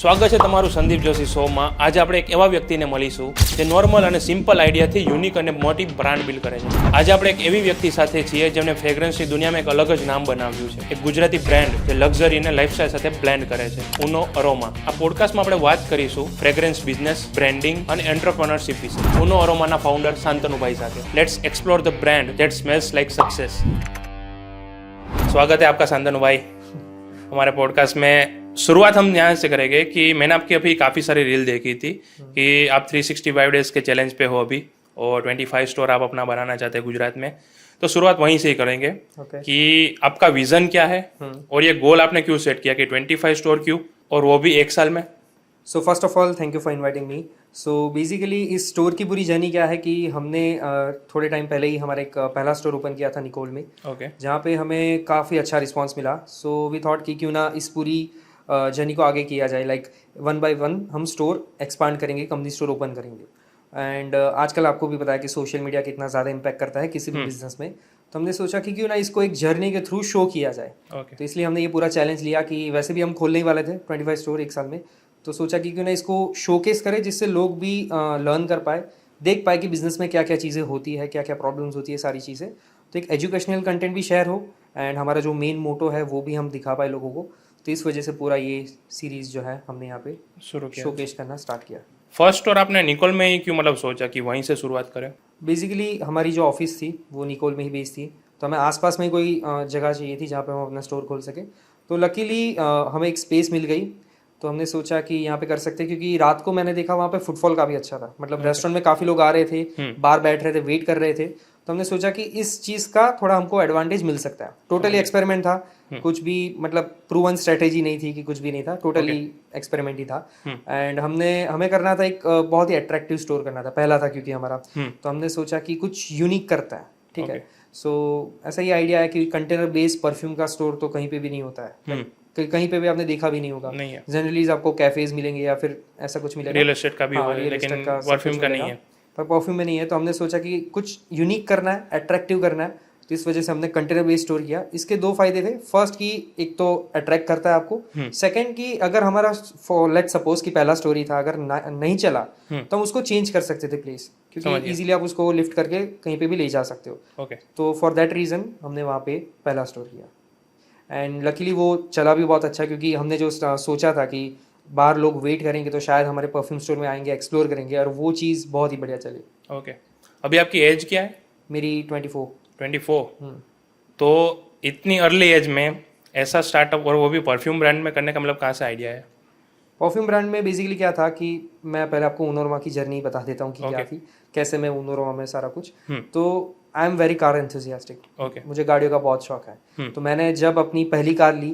સ્વાગત છે તમારું સંદીપ જોશી શોમાં। આજે આપણે એક એવા વ્યક્તિને મળીશું જે નોર્મલ અને સિમ્પલ આઈડિયાથી યુનિક અને મોટી બ્રાન્ડ બિલ્ડ કરે છે। આજે આપણે એક એવી વ્યક્તિ સાથે છીએ જેમણે ફ્રેગ્રન્સની દુનિયામાં એક અલગ જ નામ બનાવ્યું છે, એક ગુજરાતી બ્રાન્ડ જે લક્ઝરી અને લાઇફસ્ટાઇલ સાથે બ્લેન્ડ કરે છે, ઉનો અરોમા। આ પોડકાસ્ટમાં આપણે વાત કરીશું ફ્રેગ્રન્સ બિઝનેસ, બ્રાન્ડિંગ અને એન્ટરપ્રેન્યોરશિપ વિશે ઉનો અરોમાના ફાઉન્ડર શાંતનુભાઈ સાથે। Let's explore the brand that smells like success. स्वागत है आपका शांतनु भाई हमारे पॉडकास्ट में। शुरुआत हम यहाँ से करेंगे कि मैंने आपकी अभी काफ़ी सारी रील देखी थी कि आप 365 डेज के चैलेंज पे हो अभी और 25 स्टोर आप अपना बनाना चाहते हैं गुजरात में। तो शुरुआत वहीं से ही करेंगे कि आपका विज़न क्या है और ये गोल आपने क्यों सेट किया कि 25 स्टोर क्यों और वो भी एक साल में। So first of all thank you for inviting me. So basically इस स्टोर की पूरी जर्नी क्या है कि हमने थोड़े टाइम पहले ही हमारा एक पहला स्टोर ओपन किया था निकोल में, जहाँ पे हमें काफ़ी अच्छा रिस्पांस मिला। सो वी थॉट कि क्यों ना इस पूरी जर्नी को आगे किया जाए, लाइक 1 बाय 1 हम स्टोर एक्सपांड करेंगे, कंपनी स्टोर ओपन करेंगे। एंड आजकल आपको भी पता है कि सोशल मीडिया कितना ज़्यादा इम्पैक्ट करता है किसी भी बिजनेस में, तो हमने सोचा कि क्यों ना इसको एक जर्नी के थ्रू शो किया जाए। तो इसलिए हमने ये पूरा चैलेंज लिया कि वैसे भी हम खोलने ही वाले थे 25 स्टोर एक साल में, तो सोचा कि क्यों ना इसको शोकेस करें जिससे लोग भी लर्न कर पाए, देख पाए कि बिजनेस में क्या क्या चीज़ें होती है, क्या क्या प्रॉब्लम्स होती है, सारी चीज़ें। तो एक एजुकेशनल कंटेंट भी शेयर हो एंड हमारा जो मेन मोटो है वो भी हम दिखा पाए लोगों को। तो इस वजह से पूरा ये सीरीज़ जो है हमने यहाँ पे शुरू किया, शोकेस करना स्टार्ट किया। फर्स्ट स्टोर आपने निकोल में ही क्यों मतलब सोचा कि वहीं से शुरुआत करें। बेसिकली हमारी जो ऑफिस थी वो निकोल में ही बेस्ड थी, तो हमें आसपास में कोई जगह चाहिए थी जहाँ पे हम अपना स्टोर खोल सके। तो लकीली हमें एक स्पेस मिल गई, तो हमने सोचा कि यहाँ पे कर सकते हैं, क्योंकि रात को मैंने देखा वहाँ पे फुटफॉल काफ़ी अच्छा था, मतलब रेस्टोरेंट में काफ़ी लोग आ रहे थे, बाहर बैठ रहे थे, वेट कर रहे थे। तो हमने सोचा कि इस चीज़ का थोड़ा हमको एडवांटेज मिल सकता है। टोटली एक्सपेरिमेंट था, कुछ भी मतलब प्रूवन स्ट्रेटेजी नहीं थी कि कुछ भी नहीं था, टोटली एक्सपेरिमेंट ही था। एंड हमें करना था एक बहुत ही अट्रैक्टिव स्टोर करना था, पहला था क्योंकि हमारा। तो हमने सोचा कि कुछ यूनिक करता है, ठीक है। सो ऐसा ही आइडिया है कि कंटेनर बेस्ड परफ्यूम का स्टोर तो कहीं पे भी नहीं होता है, कहीं पे भी आपने देखा भी नहीं होगा। जनरली आपको कैफेज मिलेंगे या फिर ऐसा कुछ मिलेगा, रियल एस्टेट का भी होगा, लेकिन परफ्यूम का नहीं है, पर परफ्यूम में नहीं है। तो हमने सोचा कि कुछ यूनिक करना है, अट्रैक्टिव करना है, तो इस वजह से हमने कंटेनर बेस्ड स्टोर किया। इसके 2 फायदे थे। फर्स्ट की एक तो अट्रैक्ट करता है आपको, सेकंड की अगर हमारा लेट सपोज कि पहला स्टोरी था, अगर नहीं चला तो हम उसको चेंज कर सकते थे प्लेस, क्योंकि इजीली आप उसको लिफ्ट करके कहीं पे भी ले जा सकते हो। तो फॉर दैट रीज़न हमने वहाँ पे पहला स्टोर किया एंड लकीली वो चला भी बहुत अच्छा, क्योंकि हमने जो सोचा था कि बाहर लोग वेट करेंगे तो शायद हमारे परफ्यूम स्टोर में आएंगे, एक्सप्लोर करेंगे, और वो चीज़ बहुत ही बढ़िया चली। ओके, अभी आपकी एज क्या है। मेरी 24। तो इतनी अर्ली एज में ऐसा स्टार्टअप और वो भी परफ्यूम ब्रांड में करने का मतलब कहाँ से आइडिया है। परफ्यूम ब्रांड में बेसिकली क्या था कि मैं पहले आपको उनोरमा की जर्नी बता देता हूँ कि क्या थी, कैसे मैं उनोरमा में सारा कुछ। तो I am very car enthusiastic, मुझे गाड़ियों का बहुत शौक है। तो मैंने जब अपनी पहली कार ली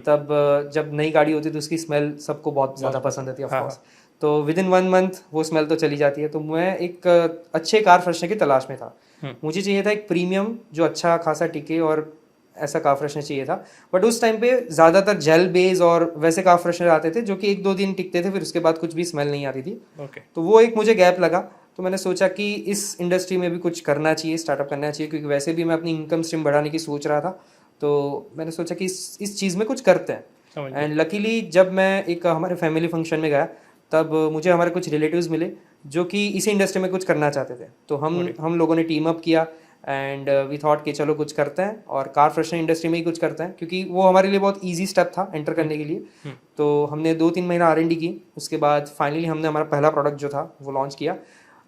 तब जब नई गाड़ी होती है तो उसकी स्मेल सबको बहुत ज़्यादा पसंद आती है ऑफकोर्स। तो विद इन 1 मंथ वो स्मेल तो चली जाती है। तो मैं एक अच्छे कार फ्रेशनर की तलाश में था। मुझे चाहिए था एक प्रीमियम जो अच्छा खासा टिके, और ऐसा कार फ्रेशनर चाहिए था। बट उस टाइम पे ज़्यादातर जेल बेस और वैसे कार फ्रेशनर आते थे जो कि 1-2 दिन टिकते थे, फिर उसके बाद कुछ भी स्मेल नहीं आती थी। तो वो एक मुझे गैप लगा। तो मैंने सोचा कि इस इंडस्ट्री में भी कुछ करना चाहिए, स्टार्टअप करना चाहिए, क्योंकि वैसे भी मैं अपनी इनकम स्ट्रीम बढ़ाने की सोच रहा था। तो मैंने सोचा कि इस चीज़ में कुछ करते हैं। एंड लकीली जब मैं एक हमारे फैमिली फंक्शन में गया तब मुझे हमारे कुछ रिलेटिव्स मिले जो कि इसी इंडस्ट्री में कुछ करना चाहते थे। तो हम लोगों ने टीम अप किया एंड वी थॉट कि चलो कुछ करते हैं और कार फ्रेशनर इंडस्ट्री में ही कुछ करते हैं, क्योंकि वो हमारे लिए बहुत इजी स्टेप था एंटर करने के लिए। तो हमने 2-3 महीना R&D की, उसके बाद फाइनली हमने हमारा पहला प्रोडक्ट जो था वो लॉन्च किया।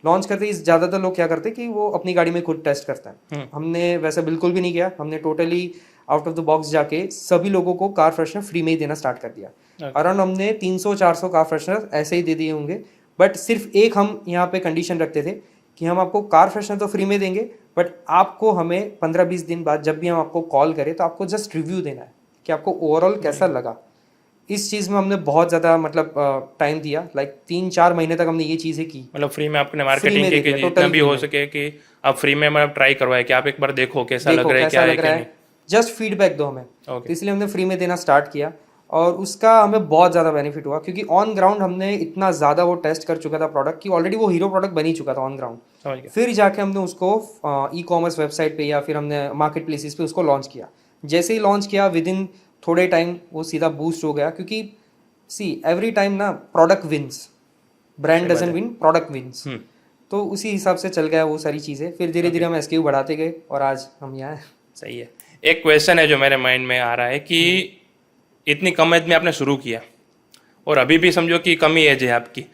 लॉन्च करते ही ज़्यादातर लोग क्या करते हैं कि वो अपनी गाड़ी में खुद टेस्ट करते हैं। हमने वैसा बिल्कुल भी नहीं किया। हमने totally out of the box जाके सभी लोगों को कार फ्रेशनर फ्री में ही देना स्टार्ट कर दिया। अराउंड हमने 300-400 कार फ्रेशनर ऐसे ही दे दिए होंगे। बट सिर्फ एक हम यहाँ पे कंडीशन रखते थे कि हम आपको कार फ्रेशनर तो फ्री में देंगे, बट आपको हमें 15-20 दिन बाद जब भी हम आपको कॉल करें तो आपको जस्ट रिव्यू देना है कि आपको ओवरऑल कैसा लगा। इस चीज़ में हमने बहुत ज़्यादा मतलब टाइम दिया, लाइक 3-4 महीने तक हमने ये चीज़ें की। मतलब फ्री में आपने मार्केटिंग की कि जितना भी हो सके कि आप फ्री में मतलब ट्राई करवाए कि आप एक बार देखो कैसा लग रहा है, क्या है, जस्ट फीडबैक दो हमें। तो इसलिए हमने फ्री में देना स्टार्ट किया और उसका हमें बहुत ज़्यादा बेनिफिट हुआ, क्योंकि ऑन ग्राउंड हमने इतना ज़्यादा वो टेस्ट कर चुका था प्रोडक्ट कि ऑलरेडी वो हीरो प्रोडक्ट बन ही चुका था ऑन ग्राउंड। फिर जाके हमने उसको ई-कॉमर्स वेबसाइट पे या फिर हमने मार्केट प्लेसेस पे उसको लॉन्च किया। जैसे ही लॉन्च किया विद इन थोड़े टाइम वो सीधा बूस्ट हो गया, क्योंकि सी एवरी टाइम ना product wins, brand doesn't win, product wins. तो उसी हिसाब से चल गया वो सारी चीज़ें, फिर धीरे धीरे हम एसक्यू बढ़ाते गए और आज हम यहाँ हैं। सही है। एक क्वेश्चन है जो मेरे माइंड में आ रहा है कि इतनी कम एज में आपने शुरू किया और अभी भी समझो कि कम ही एज है आपकी,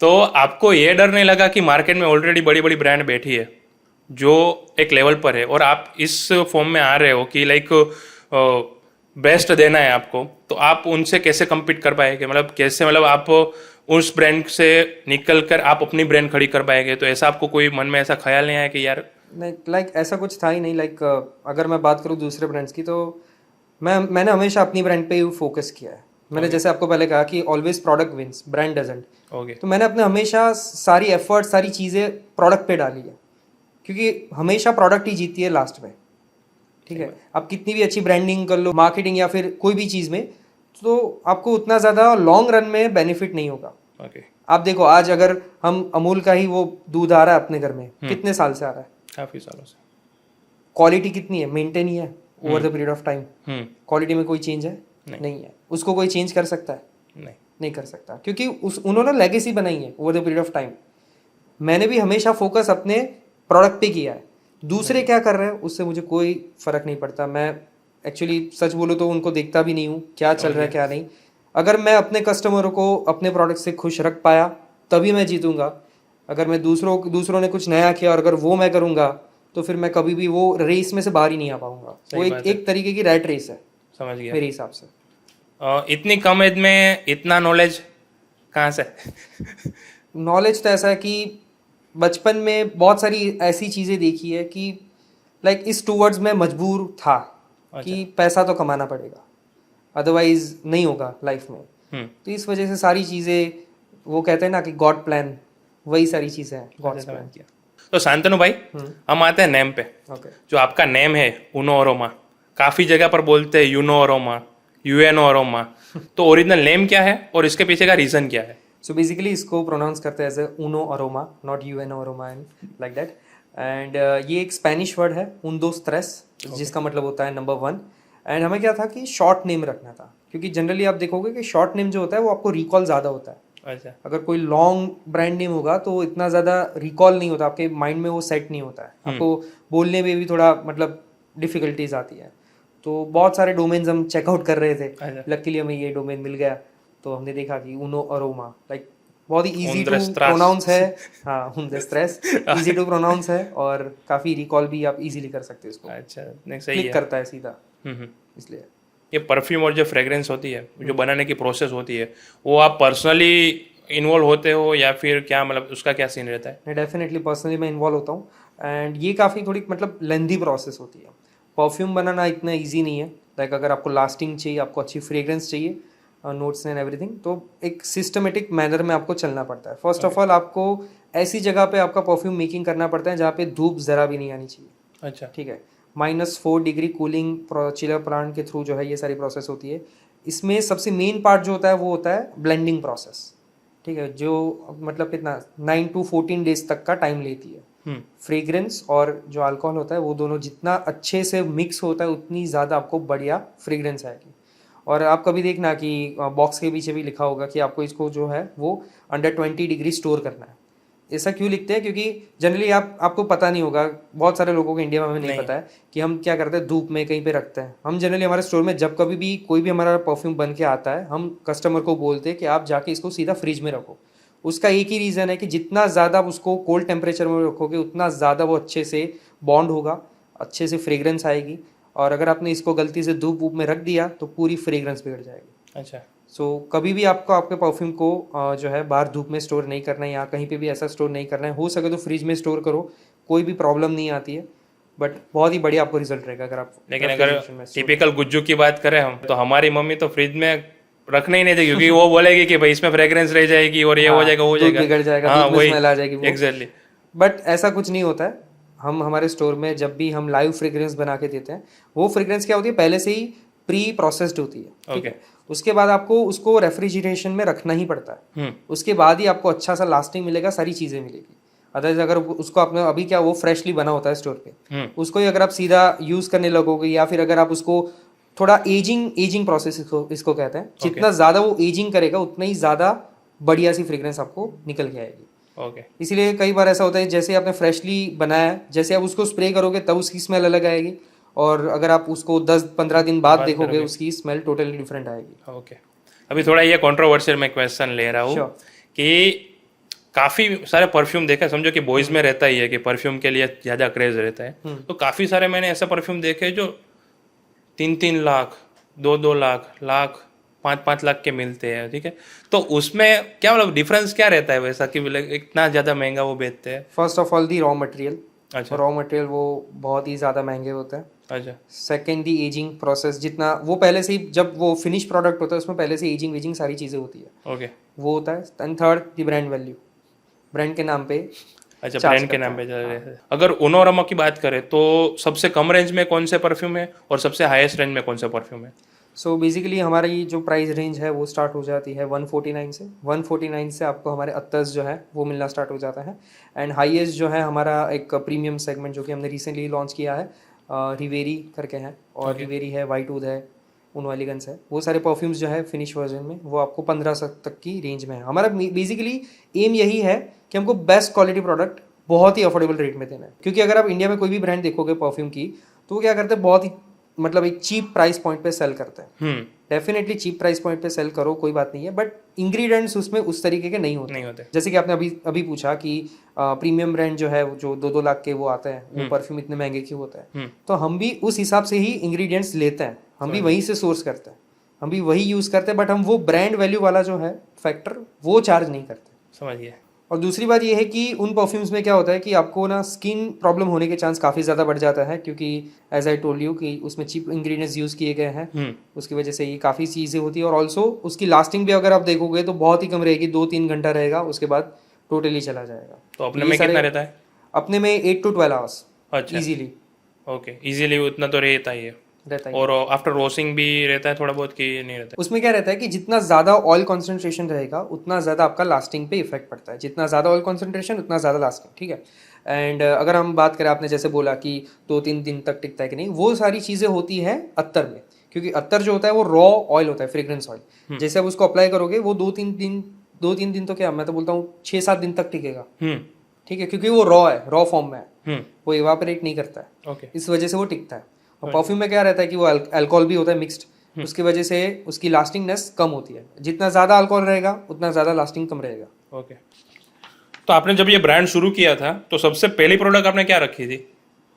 तो आपको ये डर नहीं लगा कि मार्केट में ऑलरेडी बड़ी बड़ी ब्रांड बैठी है जो एक लेवल पर है और आप इस फॉर्म में आ रहे हो कि लाइक बेस्ट देना है आपको, तो आप उनसे कैसे compete कर पाएंगे? मतलब कैसे, मतलब आप उस ब्रांड से निकल कर आप अपनी ब्रांड खड़ी कर पाएंगे? तो ऐसा आपको कोई मन में ऐसा ख्याल नहीं आया कि यार नहीं, लाइक ऐसा कुछ था ही नहीं। लाइक अगर मैं बात करूँ दूसरे ब्रांड्स की, तो मैंने हमेशा अपनी ब्रांड पे ही फोकस किया है। मैंने जैसे आपको पहले कहा कि always product wins, brand doesn't. Okay, तो मैंने अपने हमेशा सारी एफर्ट, सारी चीज़ें प्रोडक्ट पे डाली है, क्योंकि हमेशा प्रोडक्ट ही जीतती है लास्ट में। ठीक है, आप कितनी भी अच्छी ब्रांडिंग कर लो, मार्केटिंग या फिर कोई भी चीज़ में, तो आपको उतना ज़्यादा लॉन्ग रन में बेनिफिट नहीं होगा। ओके, आप देखो आज अगर हम अमूल का ही वो दूध आ रहा है अपने घर में, कितने साल से आ रहा है, काफ़ी सालों से, क्वालिटी कितनी है, मेंटेन ही है over the period of time. Quality में कोई चेंज है? नहीं है। उसको कोई चेंज कर सकता है? नहीं कर सकता, क्योंकि उन्होंने लेगेसी बनाई है over the period of time. मैंने भी हमेशा फोकस अपने प्रोडक्ट पे किया है। दूसरे क्या कर रहे हैं उससे मुझे कोई फर्क नहीं पड़ता। मैं एक्चुअली सच बोलूँ तो उनको देखता भी नहीं हूँ क्या चल रहा है क्या नहीं। अगर मैं अपने कस्टमरों को अपने प्रोडक्ट से खुश रख पाया तभी मैं जीतूंगा। अगर मैं दूसरों ने कुछ नया किया और अगर वो मैं करूँगा तो फिर मैं कभी भी वो रेस में से बाहर ही नहीं आ पाऊंगा। वो एक तरीके की रैट रेस है, समझ गया मेरे हिसाब से। इतनी कम एज में इतना नॉलेज कहाँ से? नॉलेज तो ऐसा है कि बचपन में बहुत सारी ऐसी चीज़ें देखी है कि लाइक इस टूवर्ड्स मैं मजबूर था कि पैसा तो कमाना पड़ेगा, अदरवाइज नहीं होगा लाइफ में। तो इस वजह से सारी चीज़ें, वो कहते हैं ना कि गॉड प्लान, वही सारी चीज़ें हैं, गॉड प्लान। तो शांतनु भाई, हम आते हैं नेम पे। जो आपका नेम है उनो अरोमा, काफ़ी जगह पर बोलते हैं यूनो अरोमा, यूएनओ अरोमा, तो ओरिजिनल नेम क्या है और इसके पीछे का रीज़न क्या है? सो बेसिकली इसको प्रोनाउंस करते हैं as a uno aroma, not UNO aroma and like that. And ये एक स्पेनिश वर्ड है, उन दो स्ट्रेस, जिसका मतलब होता है नंबर 1। एंड हमें क्या था कि शॉर्ट नेम रखना था, क्योंकि जनरली आप देखोगे कि शॉर्ट नेम जो होता है वो आपको रिकॉल ज़्यादा होता है। अच्छा, अगर कोई लॉन्ग ब्रांड नेम होगा तो इतना ज़्यादा रिकॉल नहीं होता, आपके माइंड में वो सेट नहीं होता है, आपको बोलने में भी थोड़ा मतलब डिफिकल्टीज आती है। तो बहुत सारे डोमेन्स हम चेकआउट कर रहे थे, लकीली हमें ये डोमेन मिल गया। तो हमने देखा कि उनो अरोमा लाइक बहुत ही इजी टू प्रोनाउंस है। हाँ, उन स्ट्रेस इजी टू प्रोनाउंस है और काफ़ी रिकॉल भी आप इजीली कर सकते हो इसको। अच्छा, नहीं सही है, करता है सीधा। इसलिए ये परफ्यूम और जो फ्रेग्रेंस होती है, जो बनाने की प्रोसेस होती है, वो आप पर्सनली इन्वॉल्व होते हो या फिर क्या, मतलब उसका क्या सीन रहता है? मैं डेफिनेटली पर्सनली मैं इन्वॉल्व होता हूँ। एंड ये काफ़ी थोड़ी मतलब लेंदी प्रोसेस होती है। परफ्यूम बनाना इतना ईजी नहीं है। लाइक अगर आपको लास्टिंग चाहिए, आपको अच्छी फ्रेग्रेंस चाहिए, नोट्स एंड एवरीथिंग, तो एक सिस्टमेटिक मैनर में आपको चलना पड़ता है। फर्स्ट ऑफ ऑल आपको ऐसी जगह पे आपका परफ्यूम मेकिंग करना पड़ता है जहाँ पे धूप ज़रा भी नहीं आनी चाहिए। अच्छा, ठीक है, -4 डिग्री कूलिंग चिलर प्लांट के थ्रू जो है ये सारी प्रोसेस होती है। इसमें सबसे मेन पार्ट जो होता है वो होता है ब्लेंडिंग प्रोसेस। ठीक है, जो मतलब कितना 9 to 14 डेज तक का टाइम लेती है। फ्रेग्रेंस और जो अल्कोहल होता है वो दोनों जितना अच्छे से मिक्स होता है उतनी ज़्यादा आपको बढ़िया फ्रेग्रेंस आएगी। और आप कभी देखना कि बॉक्स के पीछे भी लिखा होगा कि आपको इसको जो है वो अंडर 20 डिग्री स्टोर करना है। ऐसा क्यों लिखते हैं? क्योंकि जनरली आपको पता नहीं होगा, बहुत सारे लोगों को इंडिया में हमें नहीं पता है कि हम क्या करते हैं, धूप में कहीं पे रखते हैं। हम जनरली हमारे स्टोर में जब कभी भी कोई भी हमारा परफ्यूम बन के आता है, हम कस्टमर को बोलते हैं कि आप जाके इसको सीधा फ्रिज में रखो। उसका एक ही रीज़न है कि जितना ज़्यादा आप उसको कोल्ड टेम्परेचर में रखोगे उतना ज़्यादा वो अच्छे से बॉन्ड होगा, अच्छे से फ्रेग्रेंस आएगी। और अगर आपने इसको गलती से धूप वूप में रख दिया तो पूरी फ्रेग्रेंस बिगड़ जाएगी। अच्छा, सो कभी भी आपको आपके परफ्यूम को जो है बाहर धूप में स्टोर नहीं करना है या कहीं पे भी ऐसा स्टोर नहीं करना है। हो सके तो फ्रिज में स्टोर करो, कोई भी प्रॉब्लम नहीं आती है, बट बहुत ही बढ़िया आपको रिजल्ट रहेगा अगर आप। लेकिन अगर टिपिकल गुज्जू की बात करें हम, तो हमारी मम्मी तो फ्रिज में रखना ही नहीं देगी, क्योंकि वो बोलेगी कि भाई इसमें फ्रेग्रेंस रह जाएगी और ये हो जाएगा, हो जाएगा, बिगड़ जाएगा, हाँ, वही स्मेल आ जाएगी। एग्जैक्टली। बट ऐसा कुछ नहीं होता है। हम हमारे स्टोर में जब भी हम लाइव फ्रेग्रेंस बना के देते हैं, वो फ्रेग्रेंस क्या होती है, पहले से ही प्री प्रोसेस्ड होती है। ठीक है, उसके बाद आपको उसको रेफ्रिजरेशन में रखना ही पड़ता है। उसके बाद ही आपको अच्छा सा लास्टिंग मिलेगा, सारी चीज़ें मिलेगी। अदरवाइज अगर उसको आपने अभी क्या वो फ्रेशली बना होता है स्टोर पे, उसको ही अगर आप सीधा यूज़ करने लगोगे या फिर अगर आप उसको थोड़ा एजिंग प्रोसेस इसको कहते हैं। जितना ज़्यादा वो एजिंग करेगा उतना ही ज़्यादा बढ़िया सी फ्रेग्रेंस आपको निकल के आएगी। ओके। इसीलिए कई बार ऐसा होता है जैसे आपने फ्रेशली बनाया है, जैसे आप उसको स्प्रे करोगे तब उसकी स्मेल अलग आएगी, और अगर आप उसको 10-15 दिन बाद देखोगे उसकी स्मेल टोटली डिफरेंट आएगी। ओके। अभी थोड़ा ये कंट्रोवर्शियल मैं क्वेश्चन ले रहा हूँ कि काफ़ी सारे परफ्यूम देखा, समझो कि बॉयज़ में रहता ही है कि परफ्यूम के लिए ज़्यादा क्रेज रहता है, तो काफ़ी सारे मैंने ऐसा परफ्यूम देखे जो 3-3 लाख, 2-2 लाख, 5-5 लाख के मिलते हैं, ठीक है। तो उसमें क्या मतलब डिफरेंस क्या रहता है वैसा कि इतना ज़्यादा महंगा वो बेचते हैं? First of all the raw material. अच्छा। रॉ मटेरियल वो बहुत ही ज़्यादा महंगे होते हैं। अच्छा। सेकेंड दी एजिंग प्रोसेस, जितना वो पहले से ही जब वो फिनिश प्रोडक्ट होता है उसमें पहले से एजिंग सारी चीज़ें होती है। ओके। वो होता है। And third the brand value, brand के नाम पे। अच्छा, ब्रांड के नाम पे चल रहे हैं। अगर ओनोरमा की बात करें तो सबसे कम रेंज में कौन से परफ्यूम है और सबसे हाईएस्ट रेंज में कौन से परफ्यूम है? सो बेसिकली हमारी जो प्राइस रेंज है वो स्टार्ट हो जाती है 149 से। 149 से आपको हमारे अत्तर्स जो है वो मिलना स्टार्ट हो जाता है। एंड हाईएस्ट जो है हमारा एक प्रीमियम सेगमेंट जो कि हमने रिसेंटली लॉन्च किया है, रिवेरी करके है, और रिवेरी है, वाइटवुड है, उन एलिगेंस है। वो सारे परफ्यूम्स जो है फिनिश वर्जन में वो आपको 1500 तक की रेंज में है। हमारा बेसिकली एम यही है कि हमको बेस्ट क्वालिटी प्रोडक्ट बहुत ही अफोर्डेबल रेट में देना है। क्योंकि अगर आप इंडिया में कोई भी ब्रांड देखोगे परफ्यूम की, तो वो क्या करते हैं, बहुत ही मतलब एक चीप प्राइस पॉइंट पे सेल करते हैं। डेफिनेटली चीप प्राइस पॉइंट पे सेल करो, कोई बात नहीं है, बट इंग्रेडिएंट्स उसमें उस तरीके के नहीं होते। जैसे कि आपने अभी पूछा कि प्रीमियम ब्रांड जो है जो 2-2 लाख के वो आते हैं, वो परफ्यूम इतने महंगे क्यों होता है? तो हम भी उस हिसाब से ही इंग्रेडिएंट्स लेते हैं, हम भी वहीं से सोर्स करते हैं, हम भी वही यूज करते हैं, बट हम वो ब्रांड वैल्यू वाला जो है फैक्टर वो चार्ज नहीं करते। समझिए। और दूसरी बात ये है कि उन परफ्यूम्स में क्या होता है कि आपको ना स्किन प्रॉब्लम होने के चांस काफ़ी ज़्यादा बढ़ जाता है, क्योंकि एज आई टोल्ड यू कि उसमें चीप इंग्रेडिएंट्स यूज़ किए गए हैं। उसकी वजह से ये काफ़ी चीज़ें होती है, और ऑल्सो उसकी लास्टिंग भी अगर आप देखोगे तो बहुत ही कम रहेगी, 2-3 घंटा रहेगा, उसके बाद टोटली चला जाएगा। तो अपने में कितना रहता है? अपने में 8 to 12 आवर्स। अच्छा। इजीली। ओके, इजीली उतना तो रहता ही है। और आफ्टर वॉशिंग भी रहता है थोड़ा बहुत कि नहीं रहता है? उसमें क्या रहता है कि जितना ज़्यादा ऑयल कॉन्सेंट्रेशन रहेगा उतना ज़्यादा आपका लास्टिंग पे इफेक्ट पड़ता है। जितना ज़्यादा ऑयल कॉन्सेंट्रेशन उतना ज़्यादा लास्टिंग, ठीक है। एंड अगर हम बात करें, आपने जैसे बोला कि 2-3 दिन तक टिकता है कि नहीं, वो सारी चीज़ें होती है अत्तर में। क्योंकि अत्तर जो होता है वो रॉ ऑयल होता है, फ्रेग्रेंस ऑयल। जैसे आप उसको अप्लाई करोगे वो 2-3 दिन तो क्या, मैं तो बोलता हूँ 6-7 दिन तक टिकेगा, ठीक है, क्योंकि वो रॉ है, रॉ फॉर्म में है, वो इवापोरेट नहीं करता है, इस वजह से वो टिकता है। और परफ्यूम में क्या रहता है कि वो अल्कोहल भी होता है मिक्स्ड, उसकी वजह से उसकी लास्टिंगनेस कम होती है। जितना ज़्यादा अल्कोहल रहेगा उतना ज़्यादा लास्टिंग कम रहेगा। ओके। तो आपने जब ये ब्रांड शुरू किया था तो सबसे पहली प्रोडक्ट आपने क्या रखी थी?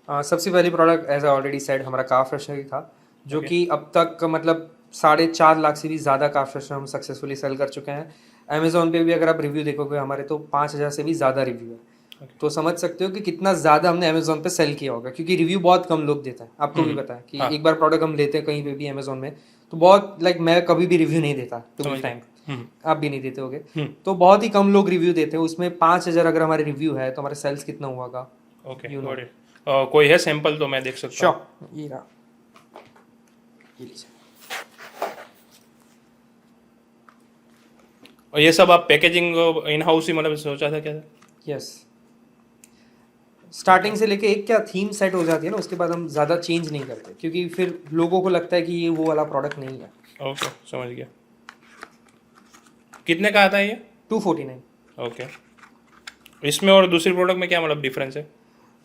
सबसे पहली product as I already said हमारा कार फ्रेशनर ही था, जो कि अब तक मतलब 4.5 लाख से भी ज़्यादा कार फ्रेशनर हम सक्सेसफुली सेल कर चुके हैं। अमेजोन पे भी अगर आप रिव्यू देखोगे हमारे, तो 5000 से भी ज़्यादा रिव्यू है। तो समझ सकते हो कि कितना ज़्यादा हमने अमेजोन पे सेल किया होगा, क्योंकि रिव्यू बहुत कम लोग देते हैं। आपको भी पता है कि एक बार प्रोडक्ट हम लेते हैं कहीं पे भी अमेजोन में, तो बहुत मैं कभी भी रिव्यू नहीं देता, टू बी फ्रैंक, आप भी नहीं देते होगे। तो बहुत ही कम लोग रिव्यू देते हैं। उसमें 5000 अगर हमारे रिव्यू है तो हमारे सेल्स कितना हुआ होगा? ओके, कोई है सैंपल तो मैं देख सकता हूँ? ये रहा, ये लीजिए। और ये सब आप पैकेजिंग इन हाउस ही मतलब सोचा था क्या? यस, स्टार्टिंग से लेके एक क्या थीम सेट हो जाती है ना, उसके बाद हम ज़्यादा चेंज नहीं करते, क्योंकि फिर लोगों को लगता है कि ये वो वाला प्रोडक्ट नहीं है। ओके, समझ गया। कितने का आता है ये? 249। ओके। इसमें और दूसरी प्रोडक्ट में क्या मतलब डिफरेंस है?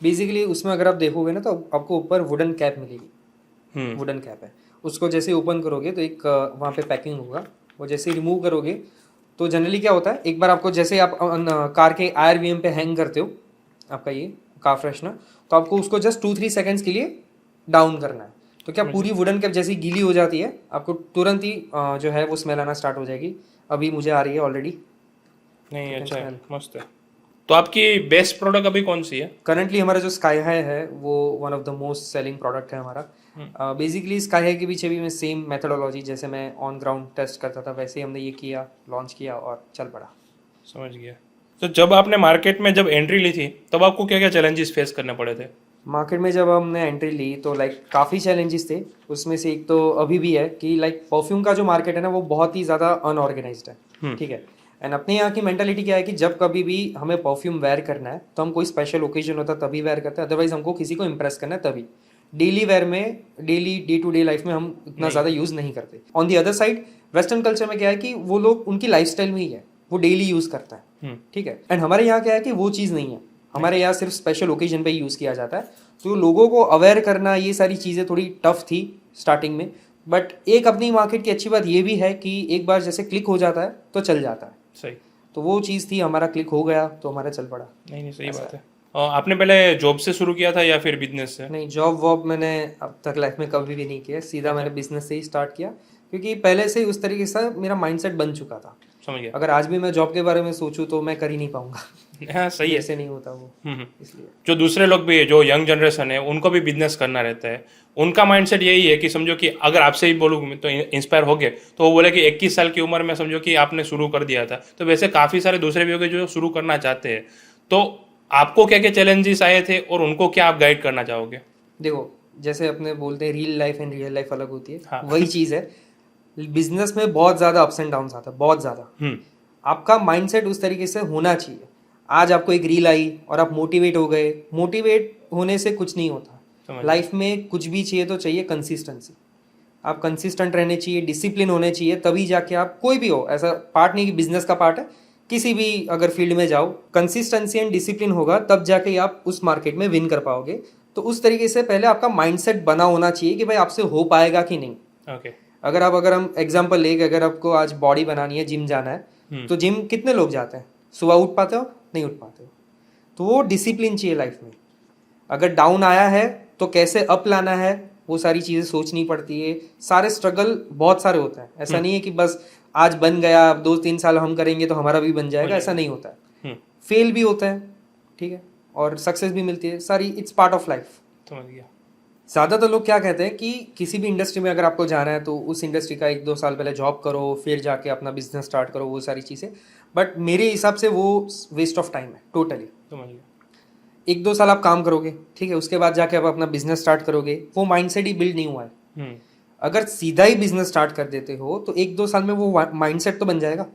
बेसिकली उसमें अगर आप देखोगे ना तो आपको ऊपर वुडन कैप मिलेगी। वुडन कैप है, उसको जैसे ओपन करोगे तो एक वहाँ पे पैकिंग होगा, वो जैसे रिमूव करोगे तो जनरली क्या होता है, एक बार आपको जैसे आप कार के IRVM पे हैंग करते हो आपका ये कार फ्रेशनर, तो आपको उसको जस्ट 2-3 सेकेंड्स के लिए डाउन करना है। तो क्या पूरी वुडन कैप जैसी गीली हो जाती है, आपको तुरंत ही जो है वो स्मेल आना स्टार्ट हो जाएगी। अभी मुझे आ रही है ऑलरेडी। नहीं, अच्छा है, मस्त है। तो आपकी बेस्ट प्रोडक्ट अभी कौन सी है? करंटली हमारा जो स्काई हाई है वो one of the most selling product है हमारा। बेसिकली स्काई हाई के पीछे भी मैं सेम मेथोडोलॉजी, जैसे मैं ऑन ग्राउंड टेस्ट करता था वैसे ही हमने ये किया, लॉन्च किया और चल पड़ा। समझ गया। तो जब आपने मार्केट में जब एंट्री ली थी तब आपको क्या क्या चैलेंजेस फेस करने पड़े थे? मार्केट में जब हमने एंट्री ली तो काफ़ी चैलेंजेस थे। उसमें से एक तो अभी भी है कि परफ्यूम का जो मार्केट है ना वो बहुत ही ज़्यादा अनऑर्गेनाइज्ड है, ठीक है। एंड अपने यहाँ की मेंटालिटी क्या है कि जब कभी भी हमें परफ्यूम वेयर करना है तो हम कोई स्पेशल ओकेजन होता है तभी वेयर करते हैं, अदरवाइज हमको किसी को इम्प्रेस करना है तभी, डेली वेयर में, daily day to day life में हम इतना ज़्यादा यूज़ नहीं करते। On the other side western culture में क्या है कि वो लोग उनकी लाइफस्टाइल में ही है, वो डेली यूज़ करता है, ठीक है। एंड हमारे यहाँ क्या है कि वो चीज़ नहीं है, हमारे यहाँ सिर्फ स्पेशल ओकेजन पे ही यूज़ किया जाता है। तो लोगों को अवेयर करना, ये सारी चीज़ें थोड़ी टफ थी स्टार्टिंग में, बट एक अपनी मार्केट की अच्छी बात ये भी है कि एक बार जैसे क्लिक हो जाता है तो चल जाता है। सही। तो वो चीज़ थी, हमारा क्लिक हो गया तो हमारा चल पड़ा। नहीं, सही बात है। आपने पहले जॉब से शुरू किया था या फिर बिजनेस से? नहीं, जॉब वॉब मैंने अब तक लाइफ में कभी भी नहीं किया, सीधा मैंने बिजनेस से ही स्टार्ट किया, क्योंकि पहले से ही उस तरीके से मेरा माइंडसेट बन चुका था। समझ गया। अगर आज भी मैं जॉब के बारे में सोचूं तो मैं कर ही नहीं पाऊंगा। हाँ, सही है। ऐसे नहीं होता वो, इसलिए। जो दूसरे लोग भी, जो यंग जनरेशन है, उनको भी बिजनेस करना रहता है, उनका माइंडसेट यही है कि समझो कि अगर आपसे ही बोलूँ तो इंस्पायर हो गए, तो वो बोले कि 21 साल की उम्र में समझो कि आपने शुरू कर दिया था। तो वैसे काफ़ी सारे दूसरे भी होंगे जो शुरू करना चाहते हैं। तो आपको क्या क्या चैलेंजेस आए थे और उनको क्या आप गाइड करना चाहोगे? देखो, जैसे अपने बोलते हैं real life and real life अलग होती है, हाँ। वही चीज़ है। बिजनेस में बहुत ज़्यादा अप्स एंड डाउन्स आता है, बहुत ज़्यादा। आपका माइंडसेट उस तरीके से होना चाहिए। आज आपको एक रील आई और आप मोटिवेट हो गए, मोटिवेट होने से कुछ नहीं होता। लाइफ में कुछ भी चाहिए तो चाहिए कंसिस्टेंसी। आप कंसिस्टेंट रहने चाहिए, डिसिप्लिन होने चाहिए, तभी जाके आप कोई भी हो, ऐसा पार्ट नहीं कि बिजनेस का पार्ट है, किसी भी अगर फील्ड में जाओ, कंसिस्टेंसी एंड डिसिप्लिन होगा तब जाके आप उस मार्केट में विन कर पाओगे। तो उस तरीके से पहले आपका माइंडसेट बना होना चाहिए कि भाई आपसे हो पाएगा कि नहीं। ओके। अगर हम एग्जांपल लेके, अगर आपको आज बॉडी बनानी है, जिम जाना है, तो जिम कितने लोग जाते हैं? सुबह उठ पाते हो? नहीं उठ पाते हो। तो वो डिसिप्लिन चाहिए लाइफ में। अगर डाउन आया है तो कैसे अप लाना है, वो सारी चीज़ें सोचनी पड़ती है। सारे स्ट्रगल बहुत सारे होते हैं, ऐसा नहीं है कि बस आज बन गया, 2-3 साल हम करेंगे तो हमारा भी बन जाएगा, ऐसा नहीं होता है। फेल भी होता है, ठीक है, और सक्सेस भी मिलती है, सारी इट्स पार्ट ऑफ लाइफ। समझ गया। ज़्यादातर लोग क्या कहते हैं कि किसी भी इंडस्ट्री में अगर आपको जाना है तो उस इंडस्ट्री का 1-2 साल पहले जॉब करो, फिर जाके अपना बिजनेस स्टार्ट करो, वो सारी चीज़ें। बट मेरे हिसाब से वो वेस्ट ऑफ टाइम है टोटली। समझ गया। 1-2 साल आप काम करोगे, ठीक है, उसके बाद जाके आप अपना बिजनेस स्टार्ट करोगे, वो माइंडसेट ही बिल्ड नहीं हुआ है। अगर सीधा ही बिजनेस स्टार्ट कर देते हो तो 1-2 साल में वो माइंडसेट तो बन जाएगा।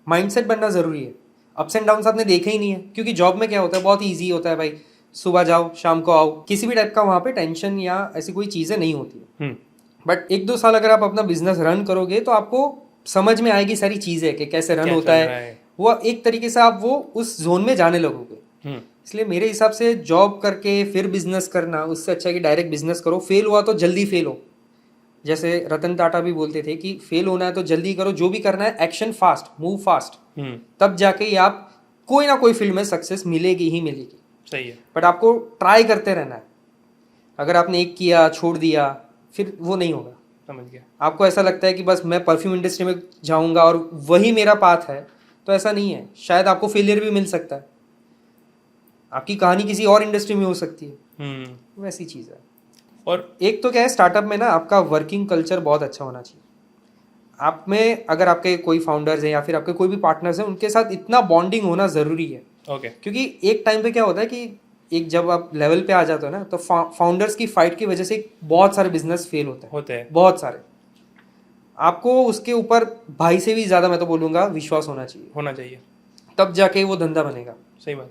माइंडसेट बनना ज़रूरी है। अप्स एंड डाउन्स आपने देखे ही नहीं है, क्योंकि जॉब में क्या होता है, बहुत ईजी होता है भाई, सुबह जाओ शाम को आओ, किसी भी टाइप का वहाँ पे टेंशन या ऐसी कोई चीज़ें नहीं होती है। बट 1-2 साल अगर आप अपना बिजनेस रन करोगे तो आपको समझ में आएगी सारी चीज़ें कि कैसे रन होता है। वो एक तरीके से आप वो उस जोन में जाने लगोगे। इसलिए मेरे हिसाब से जॉब करके फिर बिजनेस करना, उससे अच्छा है कि डायरेक्ट बिजनेस करो। फेल हुआ तो जल्दी फेल हो। जैसे रतन टाटा भी बोलते थे कि फेल होना है तो जल्दी करो, जो भी करना है एक्शन फास्ट, मूव फास्ट, तब जाके ही आप कोई ना कोई फील्ड में सक्सेस मिलेगी ही मिलेगी। सही है। बट आपको ट्राई करते रहना है। अगर आपने एक किया, छोड़ दिया, फिर वो नहीं होगा। समझ गया। आपको ऐसा लगता है कि बस मैं परफ्यूम इंडस्ट्री में जाऊंगा और वही मेरा पाथ है, तो ऐसा नहीं है। शायद आपको फेलियर भी मिल सकता है, आपकी कहानी किसी और इंडस्ट्री में हो सकती है। वैसी चीज़ है। और एक तो क्या है, स्टार्टअप में ना आपका वर्किंग कल्चर बहुत अच्छा होना चाहिए। आप में अगर आपके कोई फाउंडर्स हैं या फिर आपके कोई भी पार्टनर्स हैं, उनके साथ इतना बॉन्डिंग होना ज़रूरी है। ओके। क्योंकि एक टाइम पे क्या होता है कि एक जब आप लेवल पे आ जाते हो ना, तो फाउंडर्स की फाइट की वजह से बहुत सारे बिजनेस फेल होते हैं, बहुत सारे। आपको उसके ऊपर भाई से भी ज़्यादा, मैं तो बोलूँगा, विश्वास होना चाहिए, तब जाके वो धंधा बनेगा। सही बात।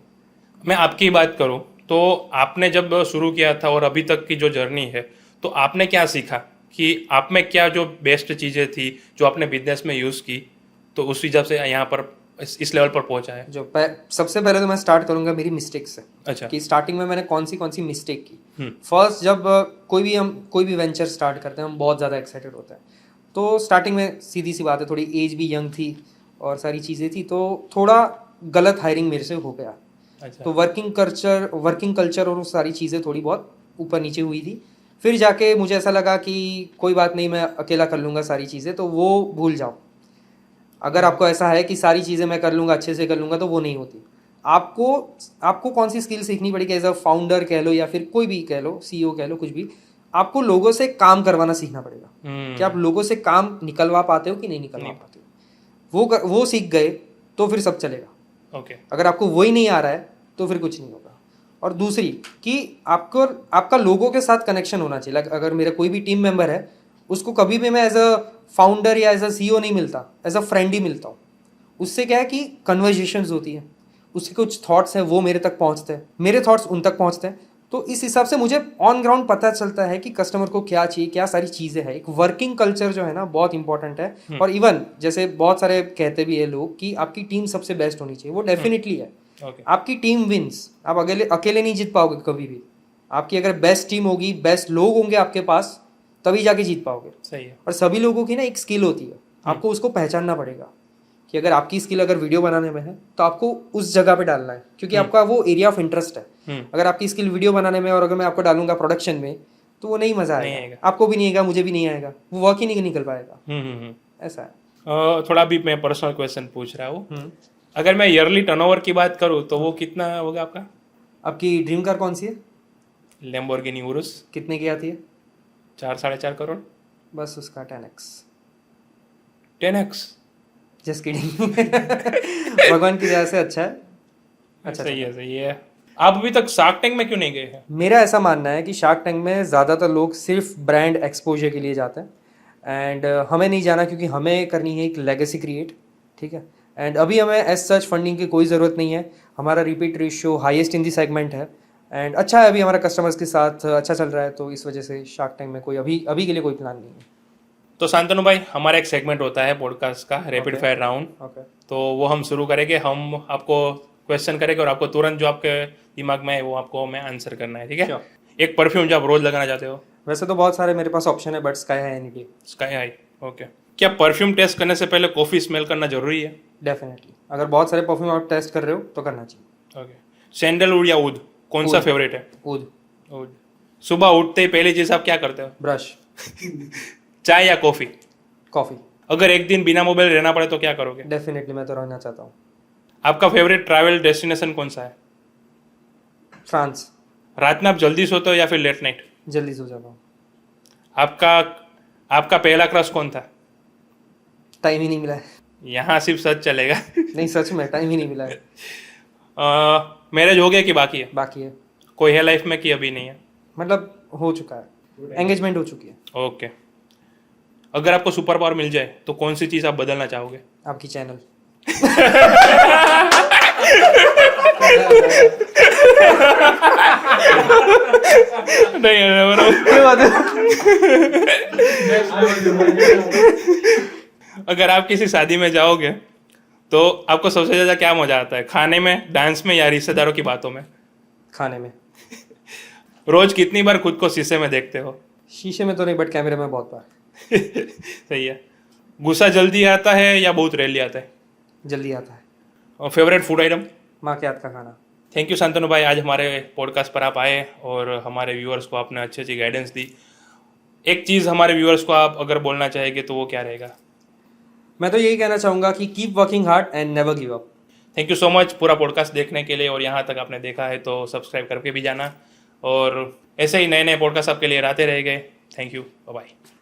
मैं आपकी बात करूं तो आपने जब शुरू किया था और अभी तक की जो जर्नी है, तो आपने क्या सीखा कि आप में क्या जो बेस्ट चीज़ें थी जो आपने बिजनेस में यूज़ की, तो उस हिसाब से यहाँ पर इस लेवल पर पहुंचा है? जो सबसे पहले तो मैं स्टार्ट करूंगा मेरी मिस्टेक से। अच्छा। कि स्टार्टिंग में मैंने कौन सी मिस्टेक की। फर्स्ट, जब कोई भी वेंचर स्टार्ट करते हैं, हम बहुत ज़्यादा एक्साइटेड होते हैं। तो स्टार्टिंग में सीधी सी बात है, थोड़ी एज भी यंग थी और सारी चीज़ें थी, तो थोड़ा गलत हायरिंग मेरे से हो गया। अच्छा। तो वर्किंग कल्चर और वो सारी चीज़ें थोड़ी बहुत ऊपर नीचे हुई थी। फिर जाके मुझे ऐसा लगा कि कोई बात नहीं, मैं अकेला कर लूँगा सारी चीज़ें, तो वो भूल जाओ। अगर आपको ऐसा है कि सारी चीज़ें मैं कर लूँगा, अच्छे से कर लूँगा, तो वो नहीं होती। आपको कौन सी स्किल सीखनी पड़ेगी? एज अ फाउंडर कह लो या फिर कोई भी कह लो, CEO कह लो, कुछ भी, आपको लोगों से काम करवाना सीखना पड़ेगा कि आप लोगों से काम निकलवा पाते हो कि नहीं निकलवा पाते हो। वो सीख गए तो फिर सब चलेगा। ओके। अगर आपको वही नहीं आ रहा है तो फिर कुछ नहीं होगा। और दूसरी कि आपका लोगों के साथ कनेक्शन होना चाहिए। अगर मेरा कोई भी टीम मेंबर है, उसको कभी भी मैं एज अ फाउंडर या एज अ CEO नहीं मिलता, एज अ फ्रेंड ही मिलता हूँ। उससे क्या है कि कन्वर्जेशंस होती है, उसके कुछ थॉट्स हैं वो मेरे तक पहुँचते हैं, मेरे थॉट्स उन तक पहुँचते हैं, तो इस हिसाब से मुझे ऑन ग्राउंड पता चलता है कि कस्टमर को क्या चाहिए, क्या सारी चीज़ें हैं। एक वर्किंग कल्चर जो है ना बहुत इंपॉर्टेंट है। और इवन जैसे बहुत सारे कहते भी है लोग कि आपकी टीम सबसे बेस्ट होनी चाहिए, वो डेफिनेटली है। आपकी टीम विंस, आप अकेले अकेले नहीं जीत पाओगे कभी भी। आपकी अगर बेस्ट टीम होगी, बेस्ट लोग होंगे आपके पास, तभी जाके जीत पाओगे। सही है। और सभी लोगों की ना एक स्किल होती है, आपको उसको पहचानना पड़ेगा कि अगर आपकी स्किल अगर वीडियो बनाने में है तो आपको उस जगह पे डालना है, क्योंकि आपका वो एरिया ऑफ इंटरेस्ट है। अगर आपकी स्किल वीडियो बनाने में और अगर मैं आपको डालूंगा प्रोडक्शन में तो वो नहीं मजा आएगा, आपको भी नहीं आएगा, मुझे भी नहीं आएगा, वो वर्क ही नहीं निकल पाएगा। ऐसा है। थोड़ा भी मैं पर्सनल क्वेश्चन पूछ रहा हूँ, अगर मैं ईयरली टर्नओवर की बात करूँ तो वो कितना होगा आपका? आपकी ड्रीम कार कौन सी है? लैम्बोर्गिनी उरुस। कितने की आती है? 4-4.5 करोड़। बस उसका 10x। 10x? Just kidding. भगवान की दया से अच्छा है। अच्छा, सही है, सही है। आप अभी तक शार्क टैंक में क्यों नहीं गए हैं? मेरा ऐसा मानना है कि शार्क टैंक में ज़्यादातर लोग सिर्फ ब्रांड एक्सपोजर के लिए जाते हैं एंड हमें नहीं जाना, क्योंकि हमें करनी है एक लेगेसी क्रिएट। ठीक है। एंड अभी हमें एज सच फंडिंग की कोई ज़रूरत नहीं है। हमारा repeat ratio highest in the segment है एंड अच्छा है, अभी हमारा कस्टमर्स के साथ अच्छा चल रहा है, तो इस वजह से शार्क टैंक में कोई अभी के लिए कोई प्लान नहीं है। तो शांतनु भाई, हमारा एक सेगमेंट होता है पॉडकास्ट का, रैपिड फायर राउंड। तो वो हम शुरू करेंगे, हम आपको क्वेश्चन करेंगे और आपको तुरंत जो आपके दिमाग में है वो आपको हमें आंसर करना है। ठीक है। एक परफ्यूम जो आप रोज लगाना चाहते हो? वैसे तो बहुत सारे मेरे पास ऑप्शन है, but sky high any day. Sky high, okay. क्या परफ्यूम टेस्ट करने से पहले कॉफी स्मेल करना जरूरी है? डेफिनेटली, अगर बहुत सारे परफ्यूम आप टेस्ट कर रहे हो तो करना चाहिए। ओके। सैंडलवुड या ऊद, कौन सा फेवरेट है? ऊद। ऊद। सुबह उठते ही पहली चीज आप क्या करते हो? ब्रश। चाय या कॉफी? कॉफी। अगर एक दिन बिना मोबाइल रहना पड़े तो क्या करोगे? डेफिनेटली मैं तो रहना चाहता हूँ। आपका फेवरेट ट्रैवल डेस्टिनेशन कौन सा है? फ्रांस। रात में आप जल्दी सोते हो या फिर लेट नाइट? जल्दी सो जाता हूँ। आपका पहला क्रश कौन था? टाइम ही नहीं मिला है। यहाँ सिर्फ सच चलेगा। नहीं, सच में टाइम ही नहीं मिला है। मैरिज हो गया कि बाकी है? बाकी है। कोई है लाइफ में कि अभी नहीं है? मतलब हो चुका है, एंगेजमेंट हो चुकी है। ओके। अगर आपको सुपर पावर मिल जाए तो कौन सी चीज आप बदलना चाहोगे? आपकी चैनल। अगर आप किसी शादी में जाओगे तो आपको सबसे ज्यादा क्या मजा आता है, खाने में, डांस में या रिश्तेदारों की बातों में? खाने में। रोज कितनी बार खुद को शीशे में देखते हो? शीशे में तो नहीं, बट कैमरे में बहुत बार। सही है। गुस्सा जल्दी आता है या बहुत रेयरली आता है? जल्दी आता है। और फेवरेट फूड आइटम? माँ के हाथ का खाना। थैंक यू शांतनु भाई, आज हमारे पॉडकास्ट पर आप आए और हमारे व्यूअर्स को आपने अच्छी अच्छी गाइडेंस दी। एक चीज़ हमारे व्यूअर्स को आप अगर बोलना चाहेंगे तो वो क्या रहेगा? मैं तो यही कहना चाहूँगा कि keep working hard and never give up. Thank you so much पूरा पॉडकास्ट देखने के लिए, और यहाँ तक आपने देखा है तो सब्सक्राइब करके भी जाना, और ऐसे ही नए नए पॉडकास्ट आपके लिए आते रहेंगे। Thank you, bye bye.